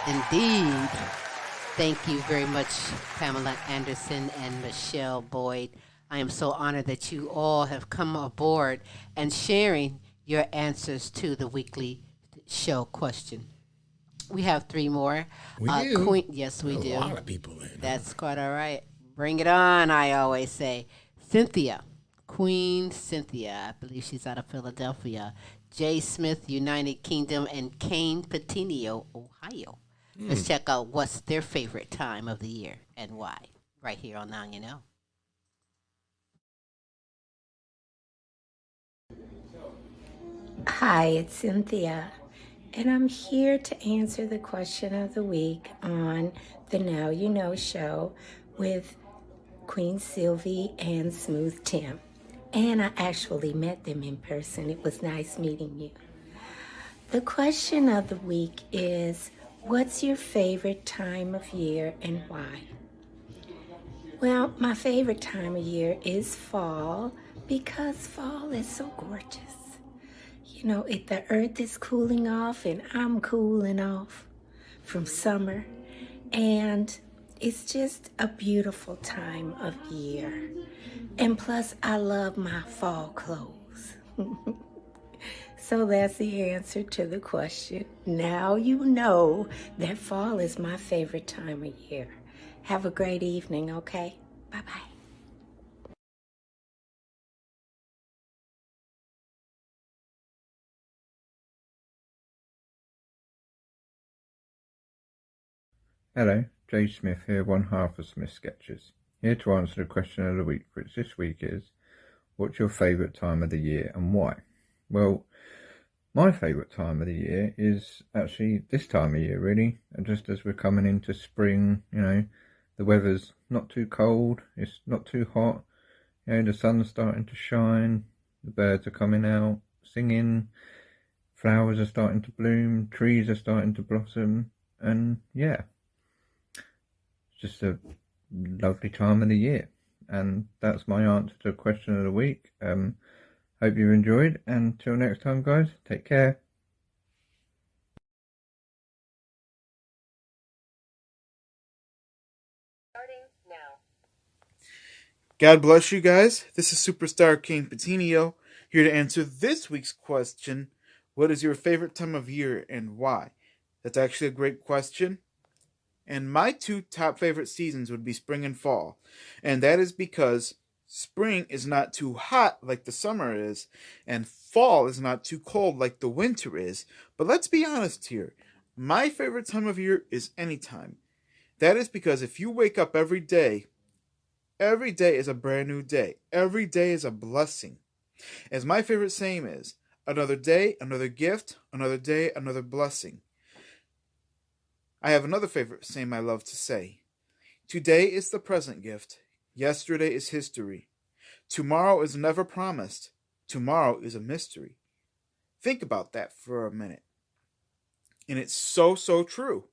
Indeed. Thank you very much, Pamela Anderson and Michelle Boyd. I am so honored that you all have come aboard and sharing your answers to the weekly show question. We have three more. We do. Queen, yes, we do. A lot of people in. That's quite all right. Bring it on, I always say. Cynthia, Queen Cynthia, I believe she's out of Philadelphia. J. Smith, United Kingdom, and Kayne, Petenot, Ohio. Let's check out what's their favorite time of the year and why. Right here on Now You Know. Hi, it's Cynthia, and I'm here to answer the question of the week on the Now You Know show with Queen Silvy and Smooth Tim. And I actually met them in person. It was nice meeting you. The question of the week is, what's your favorite time of year and why? Well, my favorite time of year is fall because fall is so gorgeous. You know, the earth is cooling off and I'm cooling off from summer. And it's just a beautiful time of year. And plus, I love my fall clothes. So that's the answer to the question. Now you know that fall is my favorite time of year. Have a great evening, okay? Bye-bye. Hello, Jay Smith here, one half of Smith Sketches. Here to answer the question of the week, which this week is, what's your favourite time of the year and why? Well, my favourite time of the year is actually this time of year, really. And just as we're coming into spring, you know, the weather's not too cold, it's not too hot, you know, the sun's starting to shine, the birds are coming out, singing, flowers are starting to bloom, trees are starting to blossom, and yeah, it's just a lovely time of the year. And that's my answer to the question of the week. Hope you enjoyed, and until next time, guys, take care. God bless you guys. This is Superstar Kayne Petenot here to answer this week's question. What is your favorite time of year and why? That's actually a great question. And my two top favorite seasons would be spring and fall. And that is because spring is not too hot like the summer is, and fall is not too cold like the winter is. But let's be honest here. My favorite time of year is any time. That is because if you wake up every day is a brand new day. Every day is a blessing. As my favorite saying is, another day, another gift, another day, another blessing. I have another favorite saying I love to say. Today is the present gift. Yesterday is history. Tomorrow is never promised. Tomorrow is a mystery. Think about that for a minute. And it's so, so true.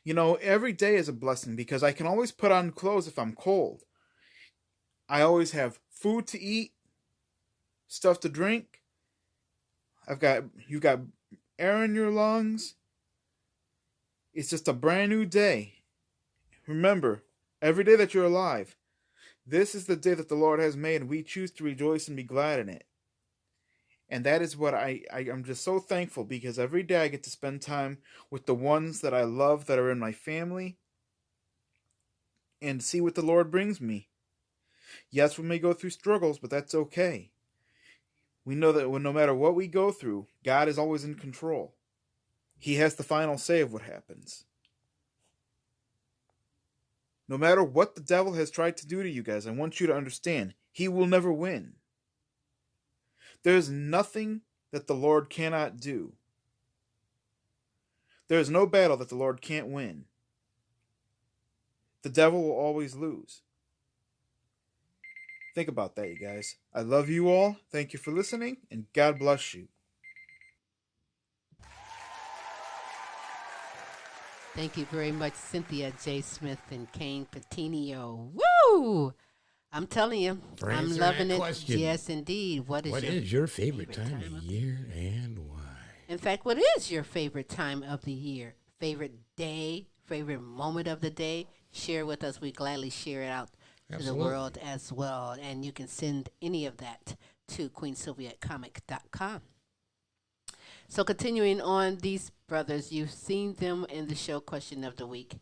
You know, every day is a blessing because I can always put on clothes if I'm cold. I always have food to eat, stuff to drink. You've got air in your lungs. It's just a brand new day. Remember, every day that you're alive, this is the day that the Lord has made, and we choose to rejoice and be glad in it. And that is what I'm just so thankful, because every day I get to spend time with the ones that I love that are in my family and see what the Lord brings me. Yes, we may go through struggles, but that's okay. We know that no matter what we go through, God is always in control. He has the final say of what happens. No matter what the devil has tried to do to you guys, I want you to understand, he will never win. There is nothing that the Lord cannot do. There is no battle that the Lord can't win. The devil will always lose. Think about that, you guys. I love you all. Thank you for listening, and God bless you. Thank you very much, Cynthia J. Smith and Kayne Petenot. Woo! I'm telling you, For I'm answering loving that it. question, Yes, indeed. What is your favorite time of year and why? In fact, what is your favorite time of the year? Favorite day? Favorite moment of the day? Share with us. We gladly share it out to the world as well. And you can send any of that to queensylvia@comic.com. So continuing on, these brothers, you've seen them in the show Question of the Week.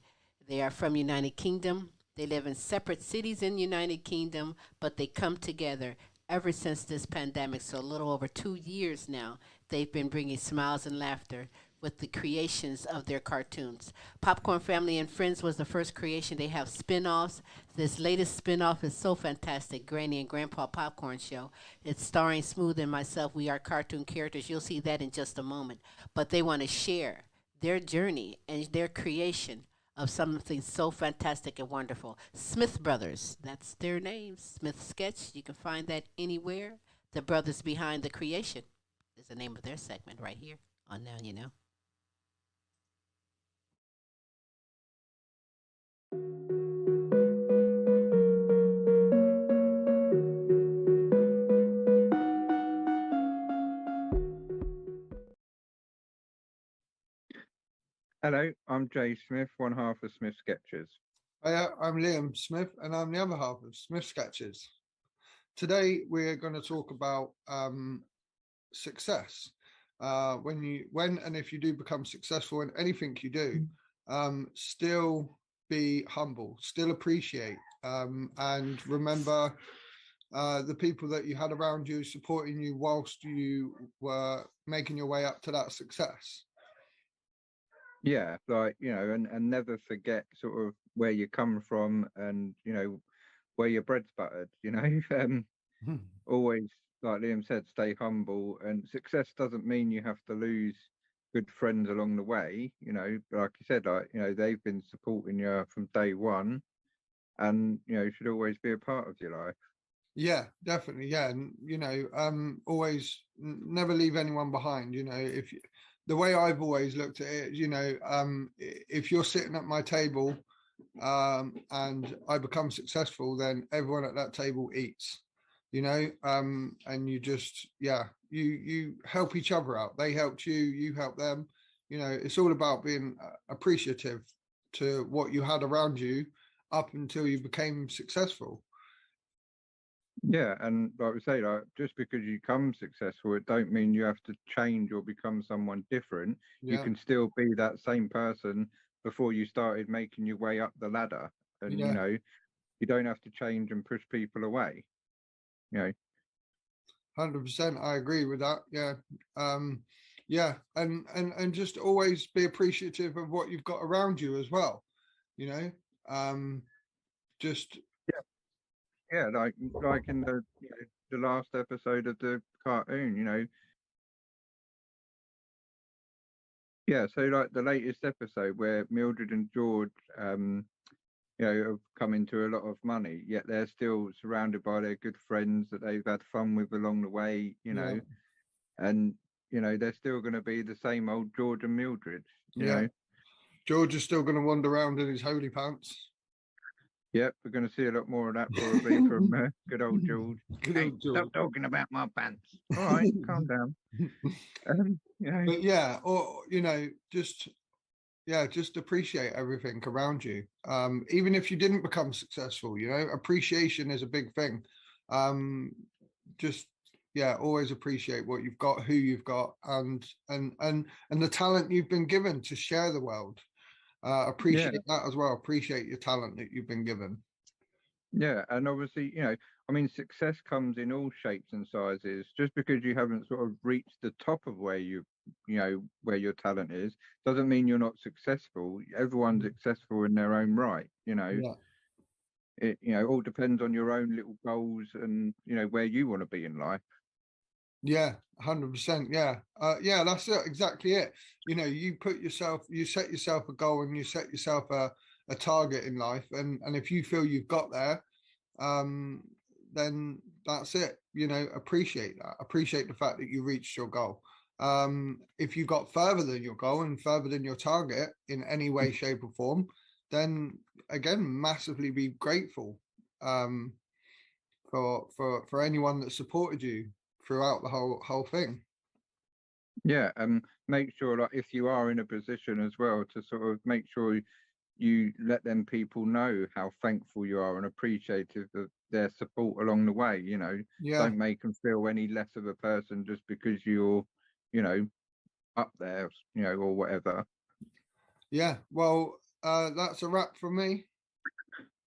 They are from United Kingdom. They live in separate cities in United Kingdom, but they come together ever since this pandemic. So a little over 2 years now, they've been bringing smiles and laughter with the creations of their cartoons. Popcorn Family and Friends was the first creation. They have spin-offs. This latest spin-off is so fantastic, Granny and Grandpa Popcorn Show. It's starring Smooth and myself. We are cartoon characters. You'll see that in just a moment. But they want to share their journey and their creation of something so fantastic and wonderful. Smith Brothers, that's their name, Smith Sketch. You can find that anywhere. The brothers behind the creation is the name of their segment right here on Now You Know. Hello, I'm Jay Smith, one half of Smith Sketches. Hi, I'm Liam Smith, and I'm the other half of Smith Sketches. Today, we're going to talk about success. When and if you do become successful in anything you do, still be humble, still appreciate, and remember the people that you had around you supporting you whilst you were making your way up to that success. Yeah, like, and never forget sort of where you come from and, where your bread's buttered, always, like Liam said, stay humble. And success doesn't mean you have to lose good friends along the way. Like you said, they've been supporting you from day one, and, should always be a part of your life. Yeah, definitely. Yeah. And, always never leave anyone behind. The way I've always looked at it, if you're sitting at my table and I become successful, then everyone at that table eats, and you just, you help each other out. They helped you, you help them. It's all about being appreciative to what you had around you up until you became successful. Yeah, and like we say, like, just because you become successful, it don't mean you have to change or become someone different. Yeah. You can still be that same person before you started making your way up the ladder. And you don't have to change and push people away. 100%, I agree with that. Yeah. And just always be appreciative of what you've got around you as well. Just yeah, like in the last episode of the cartoon, Yeah, so like the latest episode where Mildred and George, have come into a lot of money, yet they're still surrounded by their good friends that they've had fun with along the way, and you know, they're still going to be the same old George and Mildred, you Yeah. know. George is still going to wander around in his holy pants. Yep, we're going to see a lot more of that probably from good old George. Good Hey, old George. stop talking about my pants. All right, calm down. You know. But yeah, or you know, just appreciate everything around you. Even if you didn't become successful, you know, appreciation is a big thing. Just always appreciate what you've got, who you've got, and the talent you've been given to share the world. Appreciate that as well. Appreciate your talent that you've been given. Yeah, and obviously, you know, I mean, success comes in all shapes and sizes. Just because you haven't sort of reached the top of where you know, where your talent is, doesn't mean you're not successful. Everyone's successful in their own right, you know. Yeah. It, you know, all depends on your own little goals and, you know, where you want to be in life. Yeah, 100%. Yeah. That's it. Exactly it. You know, you set yourself a goal and you set yourself a target in life. And if you feel you've got there, then that's it. You know, appreciate that. Appreciate the fact that you reached your goal. If you got further than your goal and further than your target in any way, shape or form, then again, massively be grateful for anyone that supported you throughout the whole thing. Yeah, and make sure, like, if you are in a position as well, to sort of make sure you let them people know how thankful you are and appreciative of their support along the way. You know, don't make them feel any less of a person just because you're, you know, up there, you know, or whatever. Yeah, well, that's a wrap from me.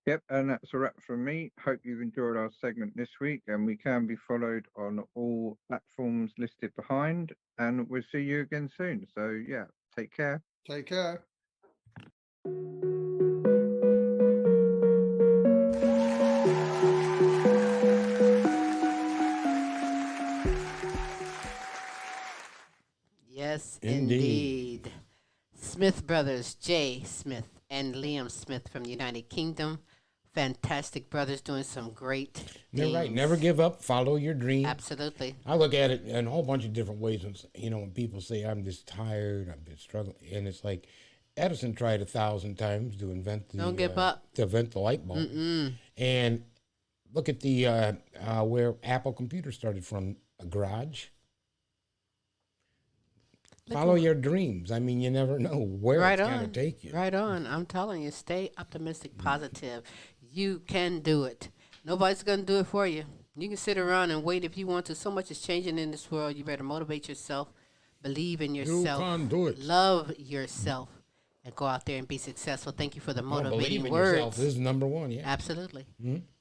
Yep, and that's a wrap from me. Hope you've enjoyed our segment this week, and we can be followed on all platforms listed behind, and we'll see you again soon. So yeah, take care. Take care. Yes, indeed. Smith brothers, Jay Smith and Liam Smith from the United Kingdom. Fantastic brothers doing some great things. They're right. Never give up. Follow your dream. Absolutely. I look at it in a whole bunch of different ways. You know, when people say, I'm just tired, I've been struggling. And it's like, Edison tried 1,000 times to invent the... Don't give up. To invent the light bulb. And look at the where Apple Computer started from, a garage. Follow your dreams. I mean, you never know where it's going to take you. Right on. I'm telling you, stay optimistic, positive. You can do it. Nobody's going to do it for you. You can sit around and wait if you want to. So much is changing in this world. You better motivate yourself. Believe in yourself. You can do it. Love yourself. And go out there and be successful. Thank you for the motivating believe in words. yourself is number one, yeah. Absolutely.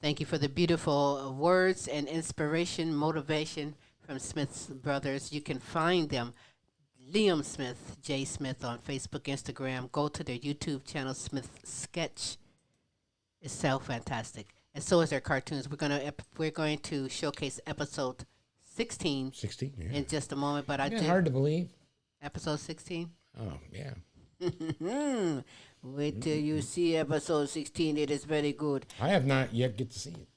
Thank you for the beautiful words and inspiration, motivation from Smith's brothers. You can find them, Liam Smith, Jay Smith, on Facebook, Instagram. Go to their YouTube channel, Smith Sketch. It's so fantastic. And so is their cartoons. We're going to showcase episode 16. 16, yeah. In just a moment, but hard to believe. Episode 16. Oh, yeah. Wait till you see episode 16. It is very good. I have not yet get to see it.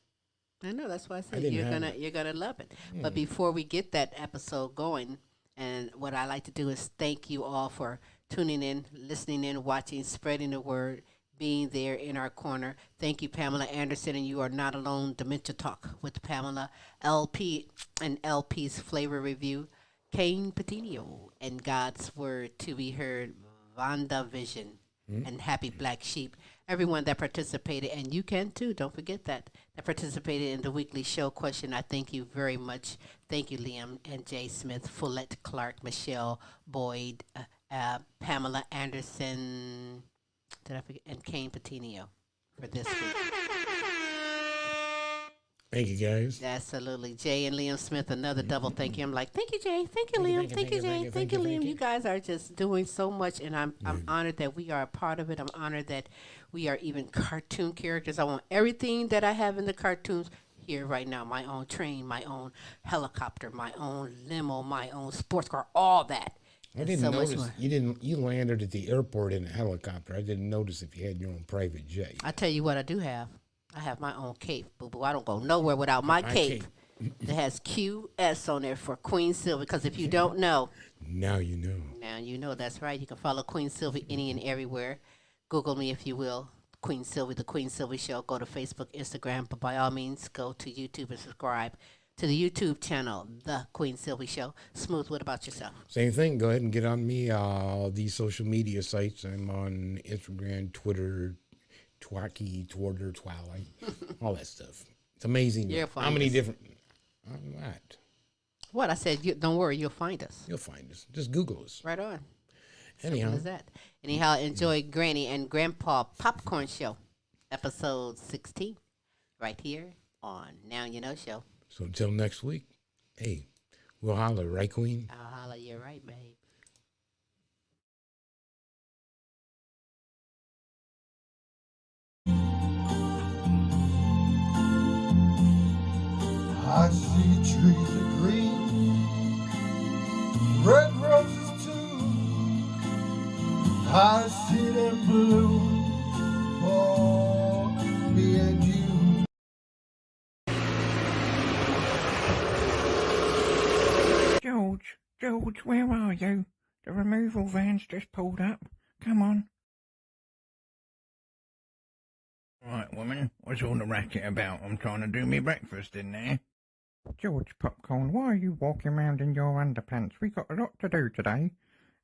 I know, that's why I said you're gonna love it. But before we get that episode going, and what I like to do is thank you all for tuning in, listening in, watching, spreading the word, being there in our corner. Thank you, Pamela Anderson, and You Are Not Alone, Dementia Talk with Pamela, LP and LPs Flavor Review, Kayne, Petenot, and God's Word to be heard, Vonda Vision, and Happy Black Sheep. Everyone that participated, and you can too, don't forget that participated in the weekly show question. I thank you very much. Thank you, Liam and Jay Smith, Follette Clark, Michelle Boyd, Pamela Anderson, did I forget? And Kayne Petenot for this week. Thank you, guys. Absolutely. Jay and Liam Smith, another double thank you. I'm like, thank you, Jay. Thank you, Liam. Thank you, Jay. Thank you, Liam. You guys are just doing so much, and I'm honored that we are a part of it. I'm honored that we are even cartoon characters. I want everything that I have in the cartoons here right now. My own train, my own helicopter, my own limo, my own sports car, all that. I didn't notice you landed at the airport in a helicopter. I didn't notice if you had your own private jet. I tell you what I do have. I have my own cape, boo-boo. I don't go nowhere without my cape. that has QS on there for Queen Silvy. Because if you don't know, Now you know. now you know that's right. You can follow Queen Silvy any and everywhere. Google me if you will. Queen Silvy, The Queen Silvy Show. Go to Facebook, Instagram, but by all means, go to YouTube and subscribe to the YouTube channel, The Queen Silvy Show. Smooth, what about yourself? Same thing. Go ahead and get on me. All these social media sites. I'm on Instagram, Twitter, Twacky, Twitter, Twilight, all that stuff. It's amazing. You'll How find many us. different? What? What? I said, don't worry, you'll find us. You'll find us. Just Google us. Right on. Anyhow. Simple as that. Anyhow, enjoy Granny and Grandpa Popcorn Show, episode 16, right here on Now You Know Show. So until next week, hey, we'll holler, right, Queen? I'll holler, you're right, babe. I see trees of green, red roses too. I see them bloom for me and you. George, where are you? The removal van's just pulled up. Come on. Right, woman, what's all the racket about? I'm trying to do me breakfast in there. George Popcorn, why are you walking around in your underpants? We got a lot to do today.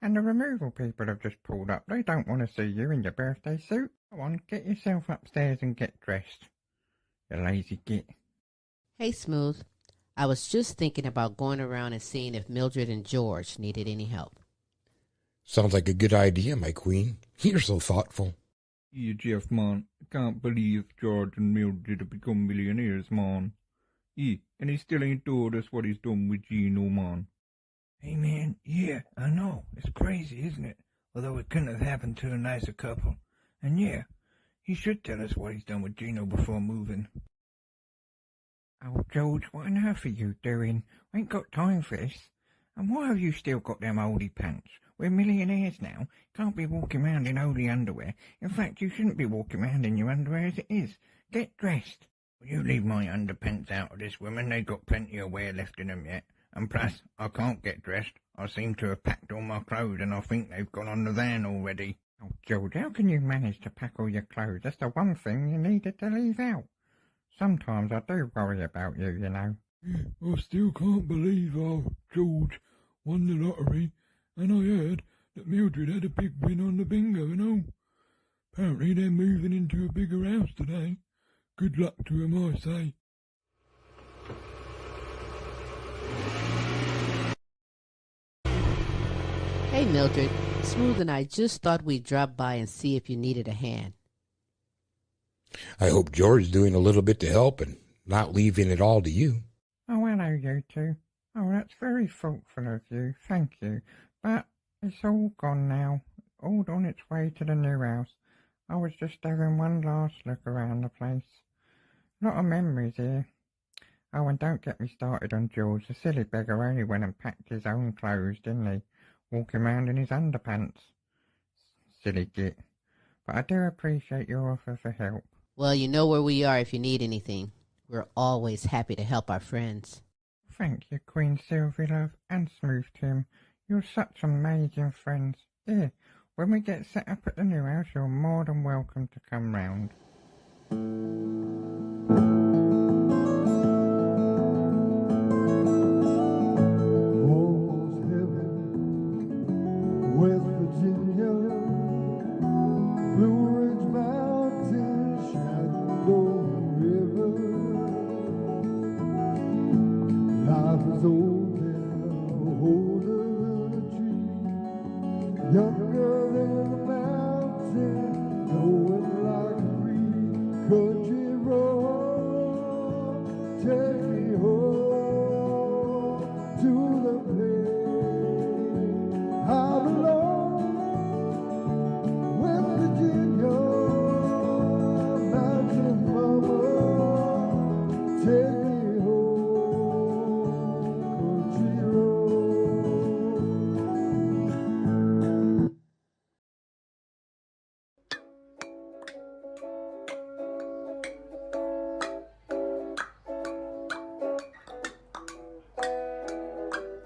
And the removal people have just pulled up. They don't want to see you in your birthday suit. Come on, get yourself upstairs and get dressed. You lazy git. Hey, Smooth. I was just thinking about going around and seeing if Mildred and George needed any help. Sounds like a good idea, my queen. You're so thoughtful. Yeah, Jeff, man. I can't believe George and Mildred have become millionaires, man. Yeah, and he still ain't told us what he's done with Gino, man. Hey, man, yeah, I know. It's crazy, isn't it? Although it couldn't have happened to a nicer couple. And yeah, he should tell us what he's done with Gino before moving. Oh, George, what on earth are you doing? I ain't got time for this. And why have you still got them oldie pants? We're millionaires now. Can't be walking around in oldie underwear. In fact, you shouldn't be walking around in your underwear as it is. Get dressed. Will you leave my underpants out of this, woman? They got plenty of wear left in them yet. And plus, I can't get dressed. I seem to have packed all my clothes and I think they've gone on the van already. Oh, George, how can you manage to pack all your clothes? That's the one thing you needed to leave out. Sometimes I do worry about you, you know. I still can't believe how George won the lottery, and I heard that Mildred had a big win on the bingo and all. Apparently they're moving into a bigger house today. Good luck to them, I say. Hey, Mildred. Smooth and I just thought we'd drop by and see if you needed a hand. I hope George's doing a little bit to help and not leaving it all to you. Oh, hello, you two. Oh, that's very thoughtful of you. Thank you. But it's all gone now. All on its way to the new house. I was just having one last look around the place. Lot of memories here. Oh, and don't get me started on George. The silly beggar only went and packed his own clothes, didn't he? Walking around in his underpants. Silly git. But I do appreciate your offer for help. Well, you know where we are if you need anything. We're always happy to help our friends. Thank you, Queen Silvy, love, and Smooth Tim. You're such amazing friends. Here, when we get set up at the new house, you're more than welcome to come round. Almost heaven, West Virginia, Blue Ridge Mountain, Shenandoah River. Life is old and older than a tree, young